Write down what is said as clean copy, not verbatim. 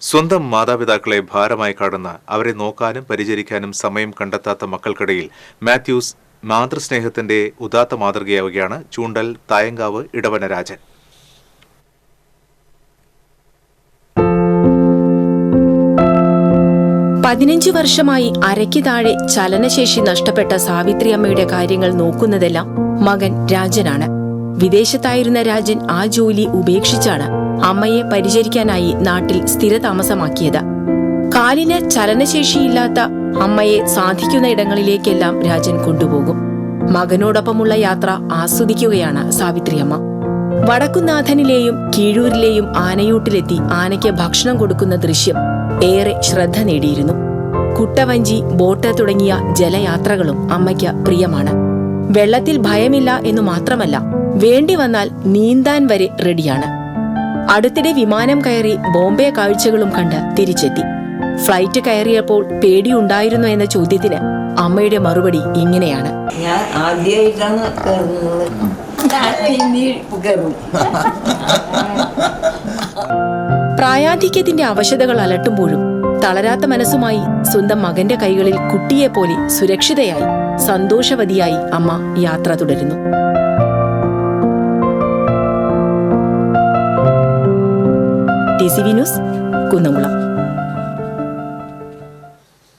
സ്വന്തം മാതാപിതാക്കളെ ഭാരമായി കാണുന്ന, അവരെ നോക്കാനും പരിചരിക്കാനും സമയം കണ്ടെത്താത്ത മക്കൾക്കിടയിൽ മാത്യൂസ് മാതൃസ്നേഹത്തിന്റെ ഉദാത്ത മാതൃകയാവുകയാണ് ചൂണ്ടൽ തായങ്കാവ് ഇടവന രാജൻ. പതിനഞ്ച് വർഷമായി അരയ്ക്ക് താഴെ ചലനശേഷി നഷ്ടപ്പെട്ട സാവിത്രി അമ്മയുടെ കാര്യങ്ങൾ നോക്കുന്നതെല്ലാം മകൻ രാജനാണ്. വിദേശത്തായിരുന്ന രാജൻ ആ ജോലി ഉപേക്ഷിച്ചാണ് അമ്മയെ പരിചരിക്കാനായി നാട്ടിൽ സ്ഥിരതാമസമാക്കിയത്. കാലിന് ചലനശേഷിയില്ലാത്ത അമ്മയെ സാധിക്കുന്ന ഇടങ്ങളിലേക്കെല്ലാം രാജൻ കൊണ്ടുപോകും. മകനോടൊപ്പമുള്ള യാത്ര ആസ്വദിക്കുകയാണ് സാവിത്രിയമ്മ. വടക്കുന്നാഥനിലെയും കീഴൂരിലെയും ആനയൂട്ടിലെത്തി ആനയ്ക്ക് ഭക്ഷണം കൊടുക്കുന്ന ദൃശ്യം ഏറെ ശ്രദ്ധ നേടിയിരുന്നു. കുട്ടവഞ്ചി, ബോട്ട് തുടങ്ങിയ ജലയാത്രകളും അമ്മയ്ക്ക് പ്രിയമാണ്. വെള്ളത്തിൽ ഭയമില്ല എന്നു മാത്രമല്ല, വേണ്ടി വന്നാൽ നീന്താൻ വരെ റെഡിയാണ്. അടുത്തിടെ വിമാനം കയറി ബോംബെ കാഴ്ചകളും കണ്ട് തിരിച്ചെത്തി. ഫ്ലൈറ്റ് കയറിയപ്പോൾ പേടിയുണ്ടായിരുന്നു എന്ന ചോദ്യത്തിന് അമ്മയുടെ മറുപടി ഇങ്ങനെയാണ്: ഞാൻ ആദ്യമായിട്ടാണ് പ്രായാധിക്യത്തിന്റെ അവശതകൾ അലട്ടുമ്പോഴും തളരാത്ത മനസ്സുമായി സ്വന്തം മകന്റെ കൈകളിൽ കുട്ടിയെപ്പോലെ സുരക്ഷിതയായി സന്തോഷവതിയായി അമ്മ യാത്ര തുടരുന്നു. TCV news, Kunnamkulam.